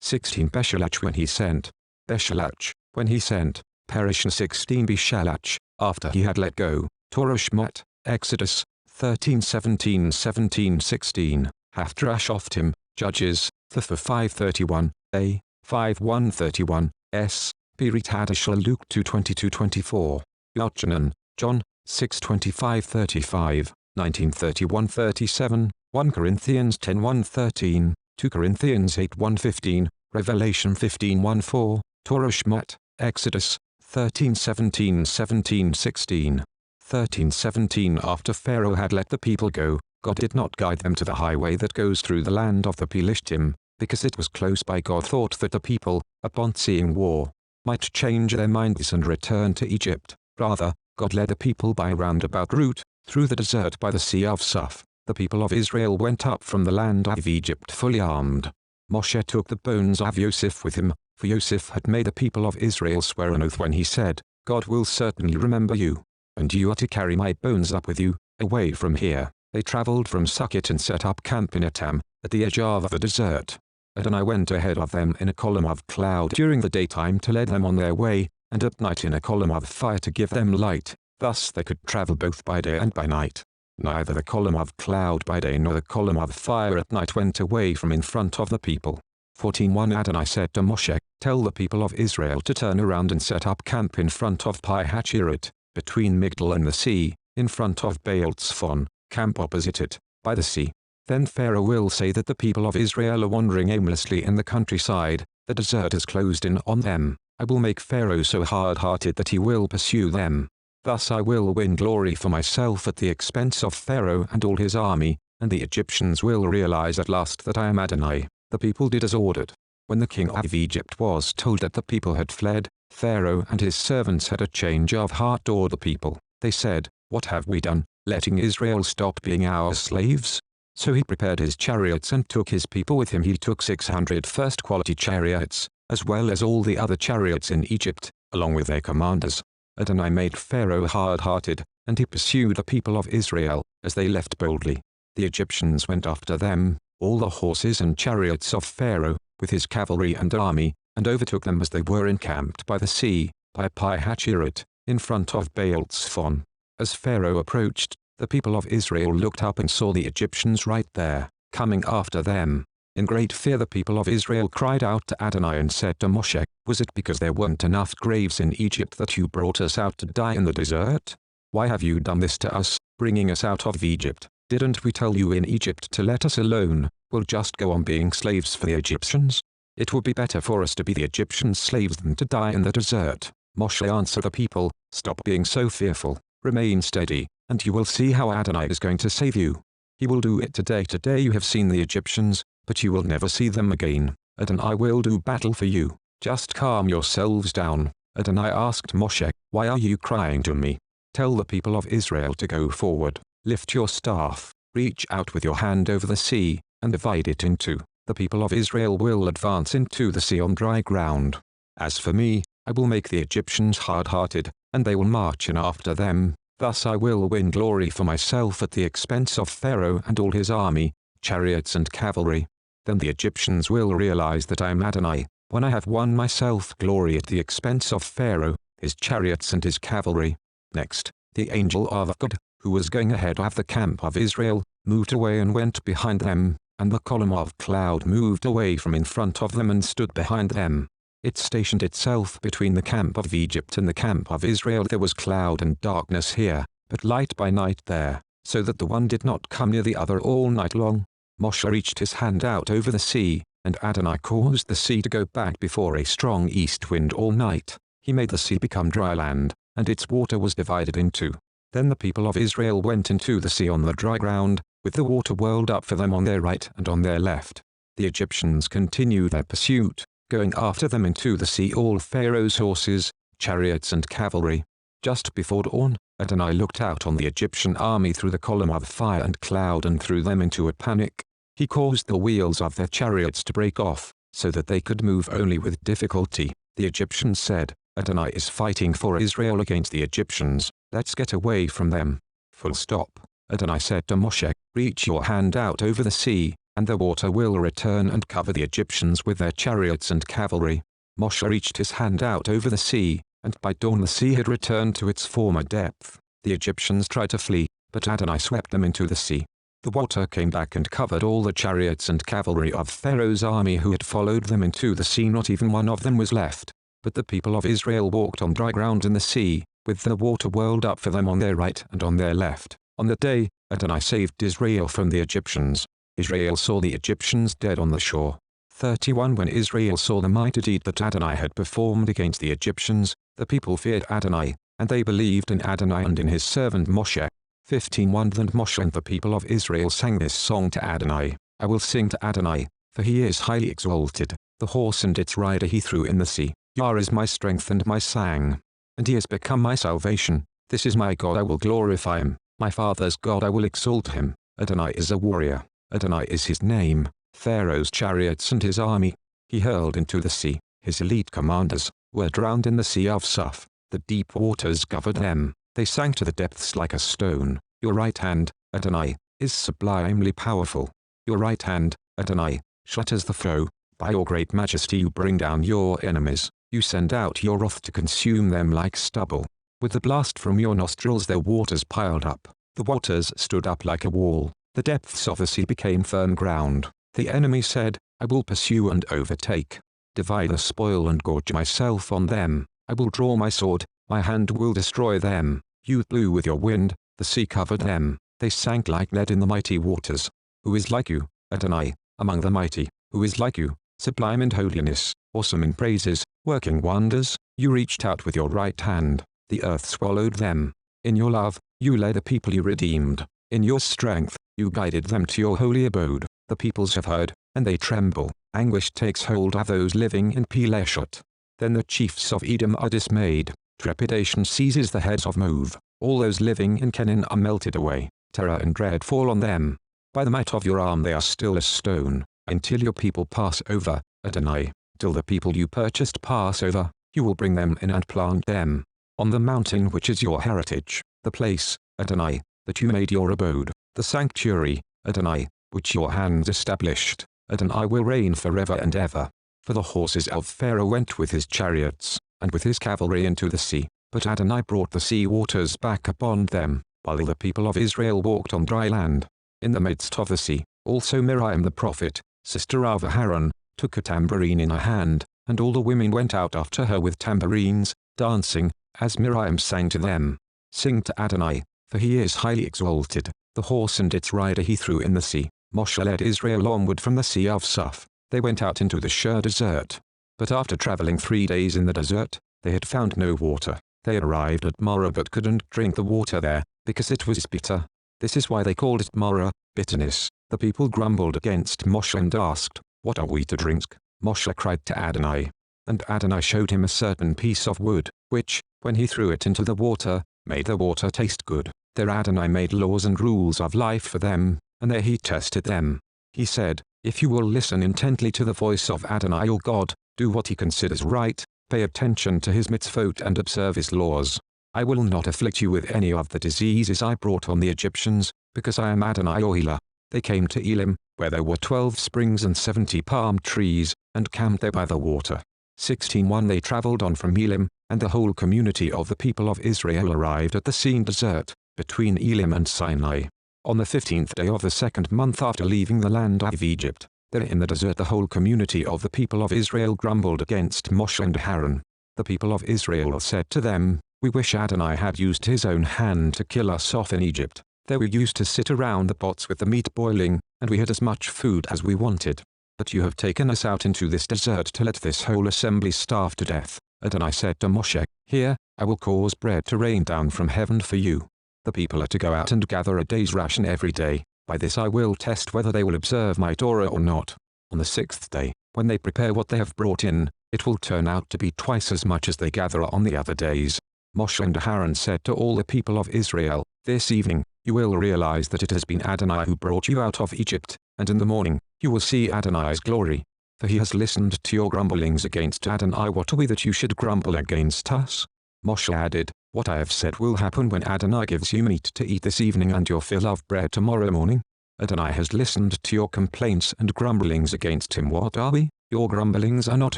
16 Beshalach when he sent. Beshalach, when he sent. Parashah 16 Beshalach, after he had let go. Torah Shmot, Exodus, 13:17 17:16. Haftarah Shof'tim, Judges, th 5:31, a, 5:131, s, Pirit Hadashah Luke 2:22-24. Yochanan, John, 6:25-35, 19:31-37, 1 Corinthians 10:1-13, 2 Corinthians 8:1-15, Revelation 15:1-4, Torah Shmot, Exodus, 13:17 17:16. 13:17 After Pharaoh had let the people go, God did not guide them to the highway that goes through the land of the Pelishtim, because it was close by. God thought that the people, upon seeing war, might change their minds and return to Egypt. Rather, God led the people by a roundabout route, through the desert by the Sea of Suf. The people of Israel went up from the land of Egypt fully armed. Moshe took the bones of Yosef with him, for Yosef had made the people of Israel swear an oath when he said, God will certainly remember you, and you are to carry my bones up with you, away from here. They traveled from Sukkot and set up camp in Etam, at the edge of the desert. Adonai went ahead of them in a column of cloud during the daytime to lead them on their way, and at night in a column of fire to give them light. Thus they could travel both by day and by night. Neither the column of cloud by day nor the column of fire at night went away from in front of the people. 14:1 Adonai said to Moshe, tell the people of Israel to turn around and set up camp in front of Pi Hachirit, between Migdal and the sea, in front of Baal Tzfon, camp opposite it, by the sea. Then Pharaoh will say that the people of Israel are wandering aimlessly in the countryside, the desert is closed in on them. I will make Pharaoh so hard-hearted that he will pursue them. Thus I will win glory for myself at the expense of Pharaoh and all his army, and the Egyptians will realize at last that I am Adonai. The people did as ordered. When the king of Egypt was told that the people had fled, Pharaoh and his servants had a change of heart toward the people. They said, what have we done, letting Israel stop being our slaves? So he prepared his chariots and took his people with him. He took 600 first-quality chariots, as well as all the other chariots in Egypt, along with their commanders. Adonai made Pharaoh hard-hearted, and he pursued the people of Israel, as they left boldly. The Egyptians went after them, all the horses and chariots of Pharaoh, with his cavalry and army, and overtook them as they were encamped by the sea, by Pi Hachirit, in front of Baal Tzfon. As Pharaoh approached, the people of Israel looked up and saw the Egyptians right there, coming after them. In great fear the people of Israel cried out to Adonai and said to Moshe, was it because there weren't enough graves in Egypt that you brought us out to die in the desert? Why have you done this to us, bringing us out of Egypt? Didn't we tell you in Egypt to let us alone? We'll just go on being slaves for the Egyptians? It would be better for us to be the Egyptian slaves than to die in the desert. Moshe answered the people, stop being so fearful, remain steady, and you will see how Adonai is going to save you. He will do it today. Today you have seen the Egyptians, but you will never see them again. Adonai will do battle for you. Just calm yourselves down. Adonai asked Moshe, why are you crying to me? Tell the people of Israel to go forward. Lift your staff, reach out with your hand over the sea, and divide it in two. The people of Israel will advance into the sea on dry ground. As for me, I will make the Egyptians hard-hearted, and they will march in after them. Thus I will win glory for myself at the expense of Pharaoh and all his army, chariots and cavalry. Then the Egyptians will realize that I am Adonai, when I have won myself glory at the expense of Pharaoh, his chariots and his cavalry. Next, the angel of God, who was going ahead of the camp of Israel, moved away and went behind them, and the column of cloud moved away from in front of them and stood behind them. It stationed itself between the camp of Egypt and the camp of Israel. There was cloud and darkness here, but light by night there, so that the one did not come near the other all night long. Moshe reached his hand out over the sea, and Adonai caused the sea to go back before a strong east wind all night. He made the sea become dry land, and its water was divided in two. Then the people of Israel went into the sea on the dry ground, with the water whirled up for them on their right and on their left. The Egyptians continued their pursuit, going after them into the sea all Pharaoh's horses, chariots and cavalry. Just before dawn, Adonai looked out on the Egyptian army through the column of fire and cloud and threw them into a panic. He caused the wheels of their chariots to break off, so that they could move only with difficulty. The Egyptians said, Adonai is fighting for Israel against the Egyptians, let's get away from them. Full stop. Adonai said to Moshe, reach your hand out over the sea, and the water will return and cover the Egyptians with their chariots and cavalry. Moshe reached his hand out over the sea, and by dawn the sea had returned to its former depth. The Egyptians tried to flee, but Adonai swept them into the sea. The water came back and covered all the chariots and cavalry of Pharaoh's army who had followed them into the sea. Not even one of them was left. But the people of Israel walked on dry ground in the sea, with the water whirled up for them on their right and on their left. On the day Adonai saved Israel from the Egyptians, Israel saw the Egyptians dead on the shore. 31 When Israel saw the mighty deed that Adonai had performed against the Egyptians, the people feared Adonai, and they believed in Adonai and in his servant Moshe. 15 Then Moshe and the people of Israel sang this song to Adonai. I will sing to Adonai, for he is highly exalted. The horse and its rider he threw in the sea. Yah is my strength and my sang, and he has become my salvation. This is my God, I will glorify him. My father's God, I will exalt him. Adonai is a warrior. Adonai is his name. Pharaoh's chariots and his army he hurled into the sea. His elite commanders were drowned in the sea of Suf. The deep waters covered them. They sank to the depths like a stone. Your right hand, Adonai, is sublimely powerful. Your right hand, Adonai, shatters the foe. By your great majesty you bring down your enemies. You send out your wrath to consume them like stubble. With the blast from your nostrils their waters piled up. The waters stood up like a wall. The depths of the sea became firm ground. The enemy said, I will pursue and overtake. Divide the spoil and gorge myself on them. I will draw my sword, my hand will destroy them. You blew with your wind, the sea covered them. They sank like lead in the mighty waters. Who is like you, Adonai, among the mighty? Who is like you, sublime in holiness, awesome in praises, working wonders? You reached out with your right hand. The earth swallowed them. In your love, you led a people you redeemed. In your strength, you guided them to your holy abode. The peoples have heard, and they tremble. Anguish takes hold of those living in Peleshot. Then the chiefs of Edom are dismayed. Trepidation seizes the heads of Moab. All those living in Canaan are melted away. Terror and dread fall on them. By the might of your arm they are still as stone, until your people pass over, Adonai. Till the people you purchased pass over, you will bring them in and plant them. On the mountain which is your heritage, the place, Adonai, that you made your abode, the sanctuary, Adonai, which your hands established, Adonai will reign forever and ever. For the horses of Pharaoh went with his chariots, and with his cavalry into the sea, but Adonai brought the sea waters back upon them, while the people of Israel walked on dry land. In the midst of the sea, also Miriam the prophet, sister of Aaron, took a tambourine in her hand, and all the women went out after her with tambourines, dancing, as Miriam sang to them. Sing to Adonai, for he is highly exalted. The horse and its rider he threw in the sea. Moshe led Israel onward from the sea of Suf. They went out into the Shur desert. But after traveling 3 days in the desert, they had found no water. They arrived at Marah but couldn't drink the water there, because it was bitter. This is why they called it Marah, bitterness. The people grumbled against Moshe and asked, what are we to drink? Moshe cried to Adonai. And Adonai showed him a certain piece of wood, which, when he threw it into the water, made the water taste good. There Adonai made laws and rules of life for them, and there he tested them. He said, if you will listen intently to the voice of Adonai your God, do what he considers right, pay attention to his mitzvot and observe his laws. I will not afflict you with any of the diseases I brought on the Egyptians, because I am Adonai your healer. They came to Elim, where there were 12 springs and 70 palm trees, and camped there by the water. 16 They traveled on from Elim, and the whole community of the people of Israel arrived at the Sin desert, between Elim and Sinai. On the 15th day of the 2nd month after leaving the land of Egypt, there in the desert the whole community of the people of Israel grumbled against Moshe and Aaron. The people of Israel said to them, we wish Adonai had used his own hand to kill us off in Egypt. There we used to sit around the pots with the meat boiling, and we had as much food as we wanted. But you have taken us out into this desert to let this whole assembly starve to death. Adonai said to Moshe, here, I will cause bread to rain down from heaven for you. The people are to go out and gather a day's ration every day. By this I will test whether they will observe my Torah or not. On the 6th day, when they prepare what they have brought in, it will turn out to be twice as much as they gather on the other days. Moshe and Aaron said to all the people of Israel, this evening, you will realize that it has been Adonai who brought you out of Egypt, and in the morning, you will see Adonai's glory. For he has listened to your grumblings against Adonai. What are we that you should grumble against us? Moshe added, what I have said will happen when Adonai gives you meat to eat this evening and your fill of bread tomorrow morning. Adonai has listened to your complaints and grumblings against him. What are we? Your grumblings are not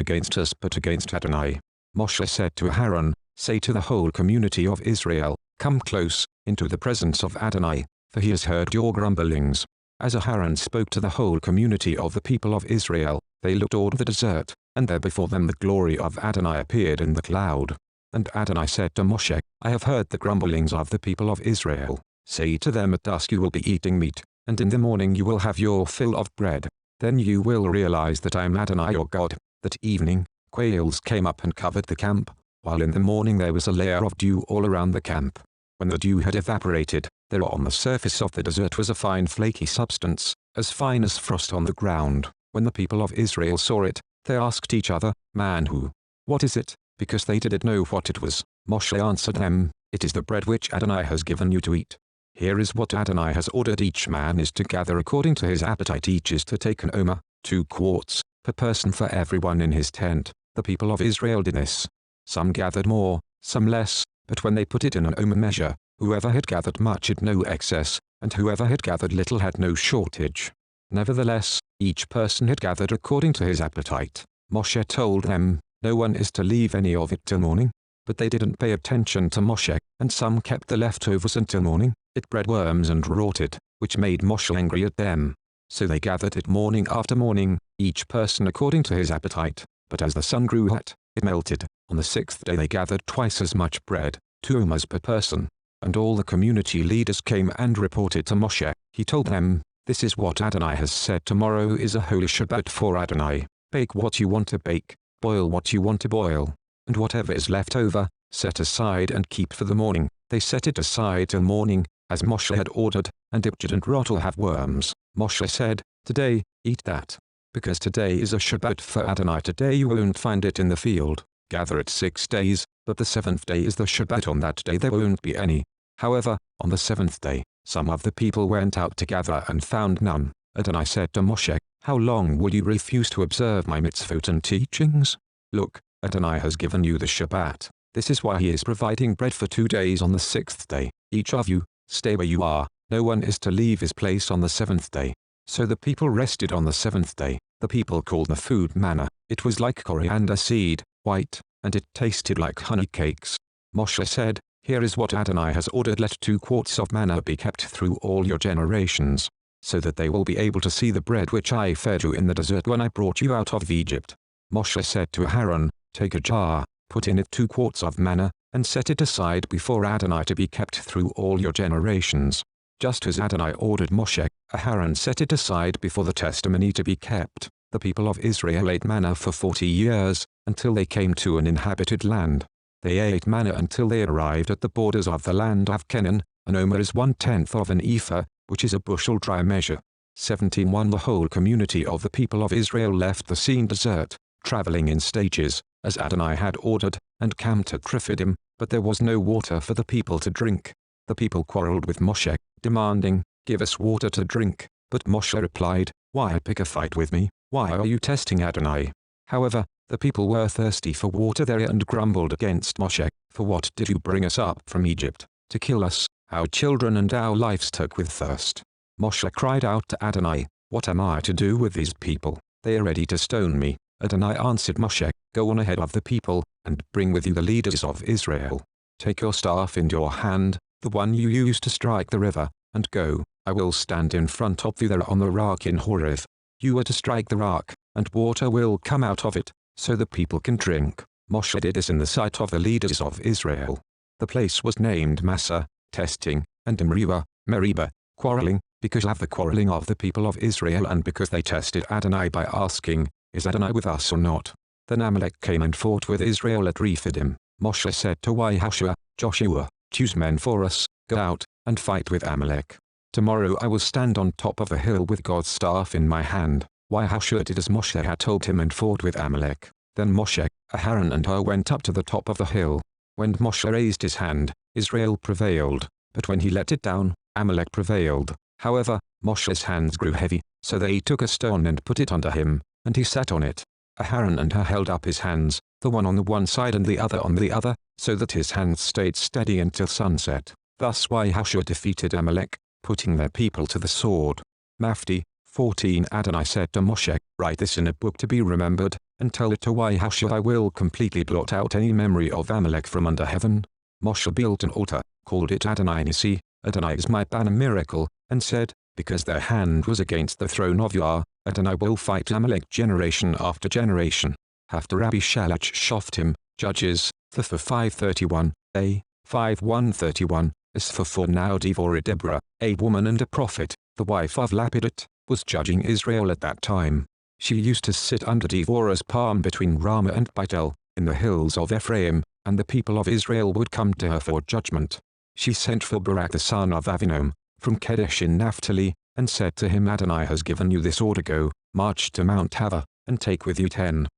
against us but against Adonai. Moshe said to Aaron, say to the whole community of Israel, come close, into the presence of Adonai, for he has heard your grumblings. As Aaron spoke to the whole community of the people of Israel, they looked toward the desert, and there before them the glory of Adonai appeared in the cloud. And Adonai said to Moshe, I have heard the grumblings of the people of Israel. Say to them, at dusk you will be eating meat, and in the morning you will have your fill of bread. Then you will realize that I am Adonai your God. That evening, quails came up and covered the camp, while in the morning there was a layer of dew all around the camp. When the dew had evaporated, there on the surface of the desert was a fine flaky substance, as fine as frost on the ground. When the people of Israel saw it, they asked each other, man who? What is it? Because they didn't know what it was. Moshe answered them, it is the bread which Adonai has given you to eat. Here is what Adonai has ordered: each man is to gather according to his appetite, each is to take an omer, 2 quarts, per person for everyone in his tent. The people of Israel did this. Some gathered more, some less, but when they put it in an omer measure, whoever had gathered much had no excess, and whoever had gathered little had no shortage. Nevertheless, each person had gathered according to his appetite. Moshe told them, no one is to leave any of it till morning. But they didn't pay attention to Moshe, and some kept the leftovers until morning. It bred worms and rotted, which made Moshe angry at them. So they gathered it morning after morning, each person according to his appetite. But as the sun grew hot, it melted. On the 6th day they gathered twice as much bread, 2 omers per person. And all the community leaders came and reported to Moshe. He told them, this is what Adonai has said: tomorrow is a holy Shabbat for Adonai. Bake what you want to bake, boil what you want to boil, and whatever is left over, set aside and keep for the morning. They set it aside till morning, as Moshe had ordered, and it didn't rot or have worms. Moshe said, today, eat that. Because today is a Shabbat for Adonai. Today you won't find it in the field. Gather it 6 days, but the 7th day is the Shabbat. On that day there won't be any. However, on the 7th day, some of the people went out to gather and found none. Adonai said to Moshe, how long will you refuse to observe my mitzvot and teachings? Look, Adonai has given you the Shabbat. This is why he is providing bread for 2 days on the 6th day. Each of you, stay where you are. No one is to leave his place on the 7th day. So the people rested on the 7th day. The people called the food manna. It was like coriander seed, white, and it tasted like honey cakes. Moshe said, here is what Adonai has ordered: let 2 quarts of manna be kept through all your generations, so that they will be able to see the bread which I fed you in the desert when I brought you out of Egypt. Moshe said to Aaron, take a jar, put in it 2 quarts of manna, and set it aside before Adonai to be kept through all your generations. Just as Adonai ordered Moshe, Aaron set it aside before the testimony to be kept. The people of Israel ate manna for 40 years, until they came to an inhabited land. They ate manna until they arrived at the borders of the land of Canaan. An omer is 1/10 of an ephah, which is a bushel dry measure. 17:1 The whole community of the people of Israel left the Sin desert, traveling in stages, as Adonai had ordered, and camped at Rephidim, but there was no water for the people to drink. The people quarreled with Moshe, demanding, give us water to drink. But Moshe replied, why pick a fight with me? Why are you testing Adonai? However, the people were thirsty for water there and grumbled against Moshe, for what did you bring us up from Egypt, to kill us, our children and our livestock with thirst? Moshe cried out to Adonai, what am I to do with these people? They are ready to stone me. Adonai answered Moshe, go on ahead of the people, and bring with you the leaders of Israel. Take your staff in your hand, the one you used to strike the river, and go. I will stand in front of you there on the rock in Horeb. You are to strike the rock, and water will come out of it, so the people can drink. Moshe did this in the sight of the leaders of Israel. The place was named Massah, testing, and Meribah, quarreling, because of the quarreling of the people of Israel and because they tested Adonai by asking, is Adonai with us or not? Then Amalek came and fought with Israel at Rephidim. Moshe said to Joshua, choose men for us, go out, and fight with Amalek. Tomorrow I will stand on top of a hill with God's staff in my hand. Joshua did as Moshe had told him and fought with Amalek. Then Moshe, Aaron and Hur went up to the top of the hill. When Moshe raised his hand, Israel prevailed, but when he let it down, Amalek prevailed. However, Moshe's hands grew heavy, so they took a stone and put it under him, and he sat on it. Aaron and Hur held up his hands, the one on the one side and the other on the other, so that his hands stayed steady until sunset. Thus Joshua defeated Amalek, putting their people to the sword. Mafti, 14. Adonai said to Moshe, write this in a book to be remembered, and tell it to Yahushua. I will completely blot out any memory of Amalek from under heaven. Moshe built an altar, called it Adonai Nissi, Adonai is my banner miracle, and said, because their hand was against the throne of Yah, Adonai will fight Amalek generation after generation. Haftarah Beshalach Shof'tim, Judges, the 5:31, a. 5:131, as for now Deborah, a woman and a prophet, the wife of Lapidat, was judging Israel at that time. She used to sit under Deborah's palm between Ramah and Bethel, in the hills of Ephraim, and the people of Israel would come to her for judgment. She sent for Barak the son of Avinom, from Kadesh in Naphtali, and said to him, Adonai has given you this order, go, march to Mount Tabor, and take with you 10,000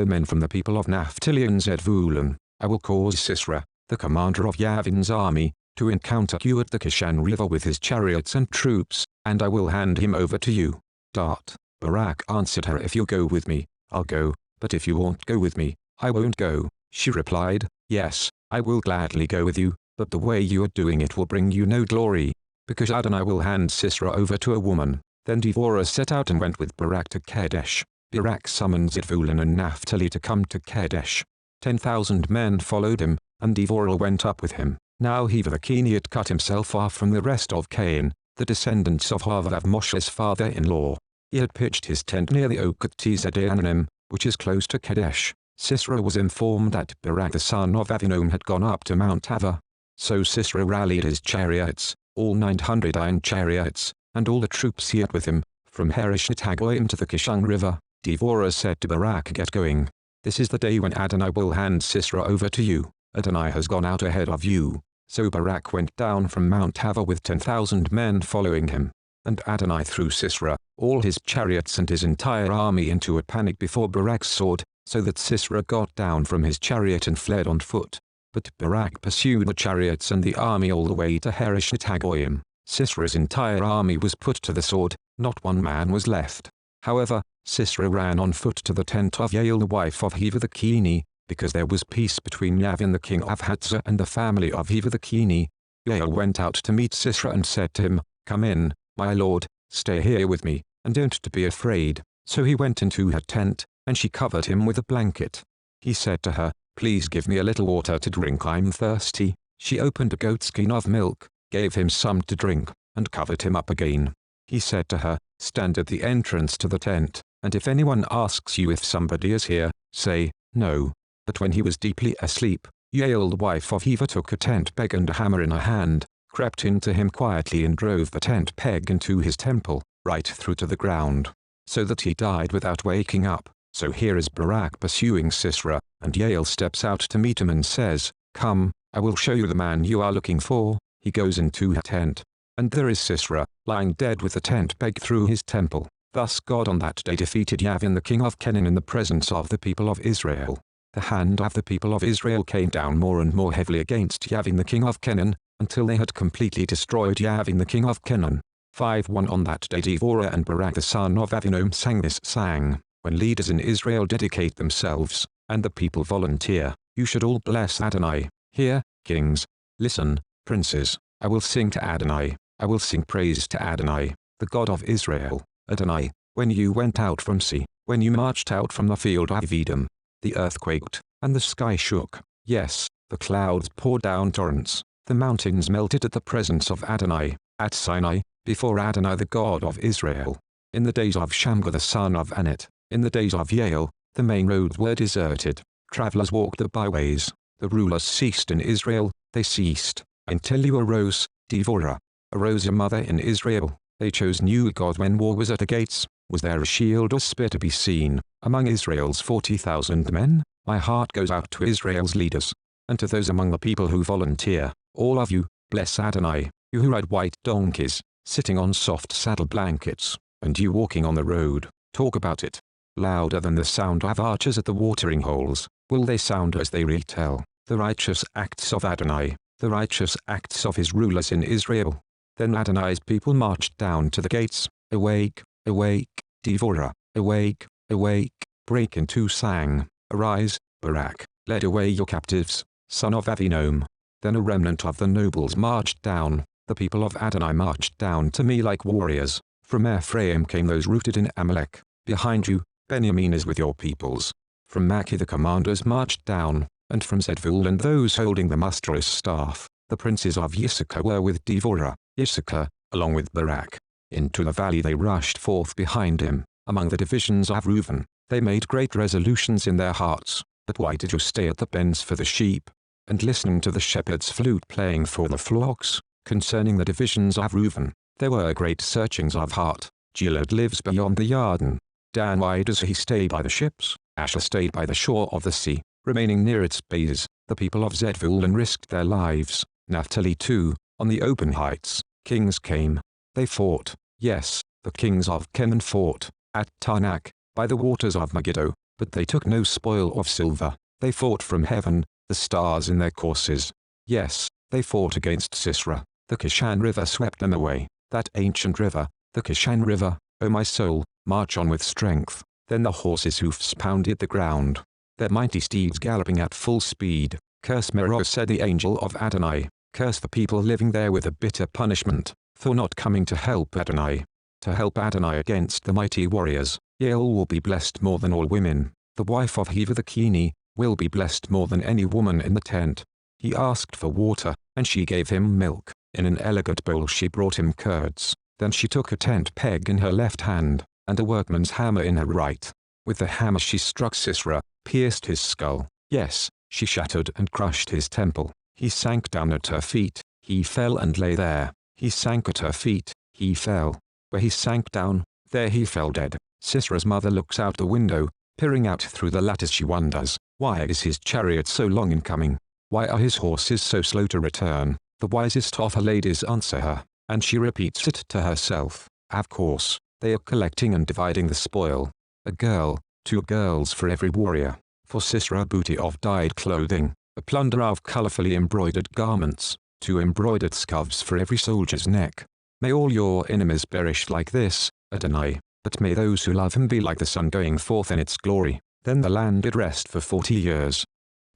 men from the people of Naphtali and Zebulun. I will cause Sisera, the commander of Yavin's army, to encounter you at the Kishon River with his chariots and troops, and I will hand him over to you. Barak answered her, if you go with me, I'll go, but if you won't go with me, I won't go. She replied, yes, I will gladly go with you, but the way you are doing it will bring you no glory, because Adonai will hand Sisera over to a woman. Then Deborah set out and went with Barak to Kadesh. Barak summoned Zebulun and Naphtali to come to Kadesh. 10,000 men followed him, and Deborah went up with him. Now Hever the Kenite cut himself off from the rest of Cain, the descendants of Havav Moshe's father-in-law. He had pitched his tent near the oak at Tzadananim, which is close to Kadesh. Sisera was informed that Barak the son of Avinom had gone up to Mount Tabor. So Sisera rallied his chariots, all 900 iron chariots, and all the troops he had with him, from Harosheth-Hagoyim to the Kishon River. Deborah said to Barak, get going. This is the day when Adonai will hand Sisera over to you. Adonai has gone out ahead of you. So Barak went down from Mount Tabor with 10,000 men following him. And Adonai threw Sisera, all his chariots and his entire army into a panic before Barak's sword, so that Sisera got down from his chariot and fled on foot. But Barak pursued the chariots and the army all the way to Harosheth-Hagoyim. Sisera's entire army was put to the sword, not one man was left. However, Sisera ran on foot to the tent of Yael the wife of Hever the Kenite, because there was peace between Yavin the king of Hatzor and the family of Hever the Kenite. Yael went out to meet Sisera and said to him, come in, my lord, stay here with me, and don't be afraid. So he went into her tent, and she covered him with a blanket. He said to her, please give me a little water to drink, I'm thirsty. She opened a goatskin of milk, gave him some to drink, and covered him up again. He said to her, stand at the entrance to the tent, and if anyone asks you if somebody is here, say, no. But when he was deeply asleep, Yael the wife of Hever took a tent peg and a hammer in her hand, crept into him quietly and drove the tent peg into his temple, right through to the ground, so that he died without waking up. So here is Barak pursuing Sisera, and Yael steps out to meet him and says, come, I will show you the man you are looking for. He goes into her tent, and there is Sisera, lying dead with the tent peg through his temple. Thus God on that day defeated Yavin the king of Canaan in the presence of the people of Israel. The hand of the people of Israel came down more and more heavily against Yavin the king of Canaan, until they had completely destroyed Yavin the king of Canaan. 5:1 On that day Deborah and Barak the son of Avinom sang this sang, when leaders in Israel dedicate themselves, and the people volunteer, you should all bless Adonai. Hear, kings. Listen, princes. I will sing to Adonai. I will sing praise to Adonai, the God of Israel. Adonai, when you went out from sea, when you marched out from the field of Edom, the earth quaked, and the sky shook. Yes, the clouds poured down torrents. The mountains melted at the presence of Adonai, at Sinai, before Adonai the God of Israel. In the days of Shamgar the son of Anet, in the days of Yael, the main roads were deserted. Travelers walked the byways. The rulers ceased in Israel, they ceased, until you arose, Deborah. Arose your mother in Israel. They chose new God when war was at the gates. Was there a shield or spear to be seen among Israel's 40,000 men? My heart goes out to Israel's leaders, and to those among the people who volunteer. All of you, bless Adonai, you who ride white donkeys, sitting on soft saddle blankets, and you walking on the road, talk about it. Louder than the sound of archers at the watering holes, will they sound as they retell the righteous acts of Adonai, the righteous acts of his rulers in Israel. Then Adonai's people marched down to the gates. Awake, awake, Deborah, awake, awake, break into sang, arise, Barak, led away your captives, son of Avinom. Then a remnant of the nobles marched down, the people of Adonai marched down to me like warriors. From Ephraim came those rooted in Amalek. Behind you, Benjamin is with your peoples. From Maki the commanders marched down, and from Zebulun those holding the musterer's staff. The princes of Issachar were with Devorah, Issachar, along with Barak. Into the valley they rushed forth behind him. Among the divisions of Reuben, they made great resolutions in their hearts. But why did you stay at the pens for the sheep, and listening to the shepherd's flute playing for the flocks? Concerning the divisions of Reuben, there were great searchings of heart. Gilad lives beyond the Yarden. Dan, why does he stay by the ships? Asher stayed by the shore of the sea, remaining near its bays. The people of Zebulun risked their lives. Naphtali too, on the open heights, kings came. They fought, yes, the kings of Canaan fought, at Taanach, by the waters of Megiddo, but they took no spoil of silver. They fought from heaven, the stars in their courses. Yes, they fought against Sisera. The Kishan River swept them away, that ancient river, the Kishan River. O my soul, march on with strength. Then the horses' hoofs pounded the ground, their mighty steeds galloping at full speed. Curse Meroz, said the angel of Adonai. Curse the people living there with a bitter punishment, for not coming to help Adonai. To help Adonai against the mighty warriors. Yael will be blessed more than all women. The wife of Heva the Keni will be blessed more than any woman in the tent. He asked for water, and she gave him milk. In an elegant bowl she brought him curds. Then she took a tent peg in her left hand, and a workman's hammer in her right. With the hammer she struck Sisera, pierced his skull. Yes, she shattered and crushed his temple. He sank down at her feet. He fell and lay there. He sank at her feet. He fell. Where he sank down, there he fell dead. Sisera's mother looks out the window. Peering out through the lattice she wonders, why is his chariot so long in coming? Why are his horses so slow to return? The wisest of her ladies answer her, and she repeats it to herself. Of course, they are collecting and dividing the spoil. A girl, 2 girls for every warrior. For Sisera booty of dyed clothing, a plunder of colorfully embroidered garments, 2 embroidered scarves for every soldier's neck. May all your enemies perish like this, Adonai, but may those who love him be like the sun going forth in its glory. Then the land did rest for 40 years.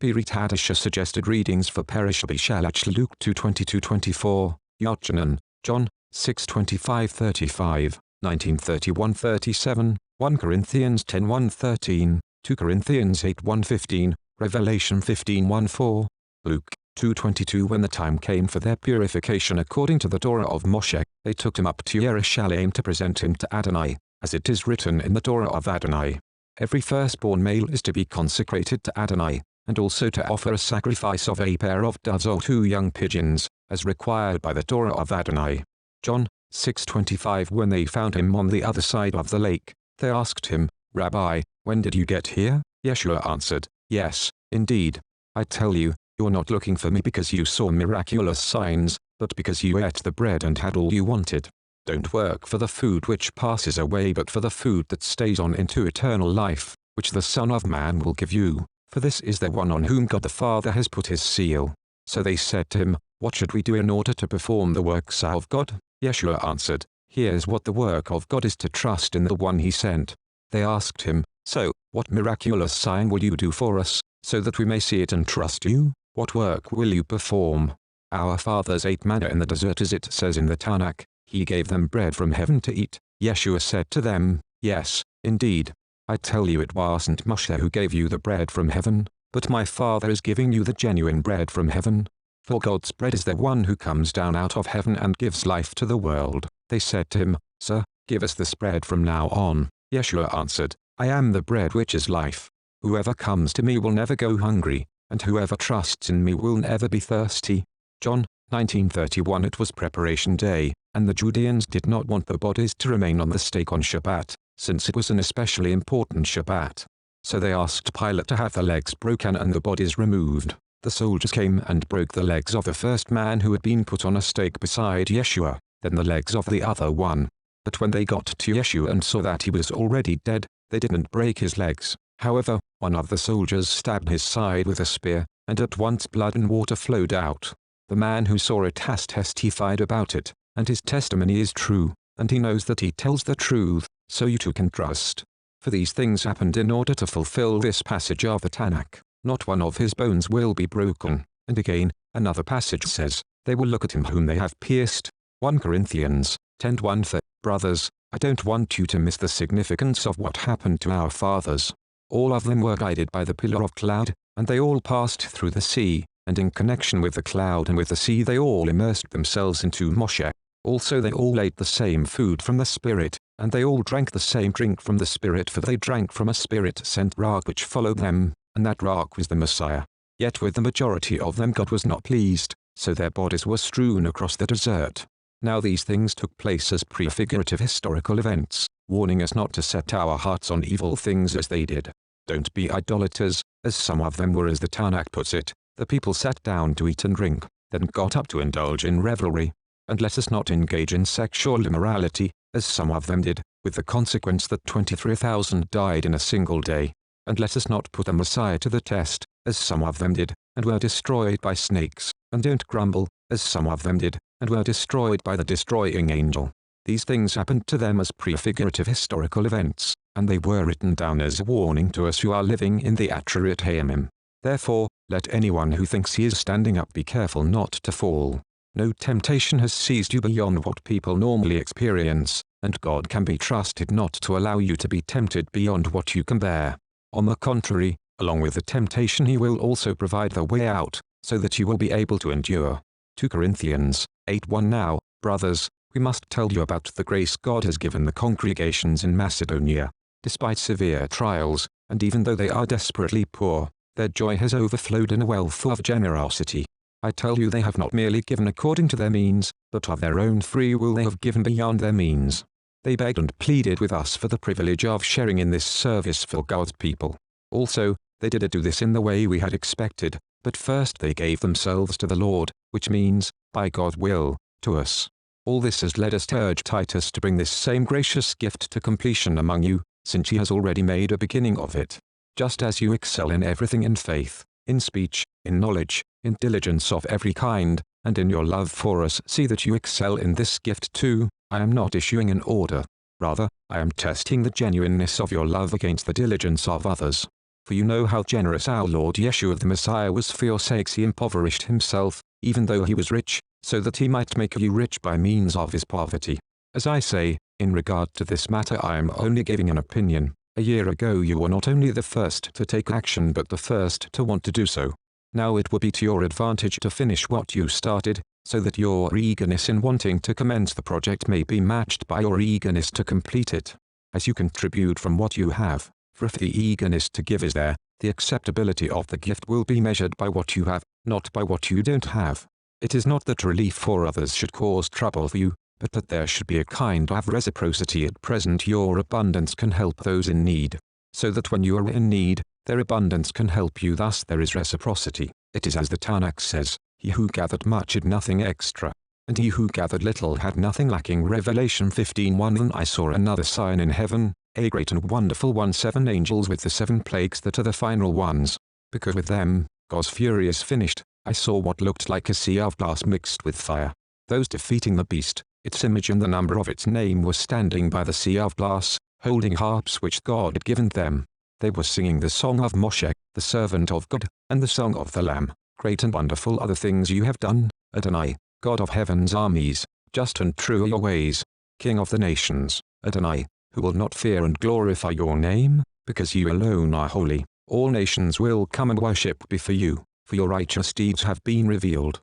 Pirit Hadashah suggested readings for Parashah Beshalach, Luke 2:22-24, Yochanan, John 6:25-35, 19:31-37, 1 Corinthians 10:1-13, 2 Corinthians 8:1-15, Revelation 15:1-4, Luke 2:22. When the time came for their purification according to the Torah of Moshe, they took him up to Jerusalem to present him to Adonai, as it is written in the Torah of Adonai. Every firstborn male is to be consecrated to Adonai, and also to offer a sacrifice of a pair of doves or 2 young pigeons, as required by the Torah of Adonai. John 6:25. When they found him on the other side of the lake, they asked him, Rabbi, when did you get here? Yeshua answered, Yes, indeed. I tell you, you're not looking for me because you saw miraculous signs, but because you ate the bread and had all you wanted. Don't work for the food which passes away, but for the food that stays on into eternal life, which the Son of Man will give you, for this is the one on whom God the Father has put his seal. So they said to him, What should we do in order to perform the works of God? Yeshua answered, Here's what the work of God is, to trust in the one he sent. They asked him, So, what miraculous sign will you do for us, so that we may see it and trust you? What work will you perform? Our fathers ate manna in the desert, as it says in the Tanakh. He gave them bread from heaven to eat. Yeshua said to them, Yes, indeed. I tell you, it wasn't Moshe who gave you the bread from heaven, but my Father is giving you the genuine bread from heaven. For God's bread is the one who comes down out of heaven and gives life to the world. They said to him, Sir, give us this bread from now on. Yeshua answered, I am the bread which is life. Whoever comes to me will never go hungry, and whoever trusts in me will never be thirsty. John 19:31. It was preparation day, and the Judeans did not want the bodies to remain on the stake on Shabbat, since it was an especially important Shabbat. So they asked Pilate to have the legs broken and the bodies removed. The soldiers came and broke the legs of the first man who had been put on a stake beside Yeshua, then the legs of the other one. But when they got to Yeshua and saw that he was already dead, they didn't break his legs. However, one of the soldiers stabbed his side with a spear, and at once blood and water flowed out. The man who saw it has testified about it, and his testimony is true, and he knows that he tells the truth, so you too can trust. For these things happened in order to fulfill this passage of the Tanakh. Not one of his bones will be broken. And again, another passage says, They will look at him whom they have pierced. 1 Corinthians 10:1. Brothers, I don't want you to miss the significance of what happened to our fathers. All of them were guided by the pillar of cloud, and they all passed through the sea, and in connection with the cloud and with the sea they all immersed themselves into Moshe. Also they all ate the same food from the Spirit, and they all drank the same drink from the Spirit, for they drank from a Spirit-sent rock which followed them, and that rock was the Messiah. Yet with the majority of them God was not pleased, so their bodies were strewn across the desert. Now these things took place as prefigurative historical events, warning us not to set our hearts on evil things as they did. Don't be idolaters, as some of them were. As the Tanakh puts it, the people sat down to eat and drink, then got up to indulge in revelry. And let us not engage in sexual immorality, as some of them did, with the consequence that 23,000 died in a single day. And let us not put the Messiah to the test, as some of them did, and were destroyed by snakes. And don't grumble, as some of them did, and were destroyed by the destroying angel. These things happened to them as prefigurative historical events, and they were written down as a warning to us who are living in the Atrit Hayamim. Therefore, let anyone who thinks he is standing up be careful not to fall. No temptation has seized you beyond what people normally experience, and God can be trusted not to allow you to be tempted beyond what you can bear. On the contrary, along with the temptation He will also provide the way out, so that you will be able to endure. 2 Corinthians 8:1. Now, brothers, we must tell you about the grace God has given the congregations in Macedonia. Despite severe trials, and even though they are desperately poor, their joy has overflowed in a wealth of generosity. I tell you, they have not merely given according to their means, but of their own free will they have given beyond their means. They begged and pleaded with us for the privilege of sharing in this service for God's people. Also, they didn't do this in the way we had expected, but first they gave themselves to the Lord, which means, by God's will, to us. All this has led us to urge Titus to bring this same gracious gift to completion among you, since he has already made a beginning of it. Just as you excel in everything, in faith, in speech, in knowledge, in diligence of every kind, and in your love for us, see that you excel in this gift too. I am not issuing an order. Rather, I am testing the genuineness of your love against the diligence of others. For you know how generous our Lord Yeshua the Messiah was. For your sakes he impoverished himself, even though he was rich, so that he might make you rich by means of his poverty. As I say, in regard to this matter I am only giving an opinion. A year ago you were not only the first to take action but the first to want to do so. Now it will be to your advantage to finish what you started, so that your eagerness in wanting to commence the project may be matched by your eagerness to complete it. As you contribute from what you have, for if the eagerness to give is there, the acceptability of the gift will be measured by what you have, not by what you don't have. It is not that relief for others should cause trouble for you, but that there should be a kind of reciprocity. At present your abundance can help those in need, so that when you are in need, their abundance can help you. Thus there is reciprocity. It is as the Tanakh says, he who gathered much had nothing extra, and he who gathered little had nothing lacking. Revelation 15:1. Then I saw another sign in heaven, a great and wonderful one, 7 angels with the 7 plagues that are the final ones. Because with them, God's fury is finished. I saw what looked like a sea of glass mixed with fire. Those defeating the beast, its image and the number of its name, were standing by the sea of glass, holding harps which God had given them. They were singing the song of Moshe, the servant of God, and the song of the Lamb. Great and wonderful are the things you have done, Adonai, God of heaven's armies. Just and true are your ways, King of the nations, Adonai, who will not fear and glorify your name, because you alone are holy. All nations will come and worship before you, for your righteous deeds have been revealed.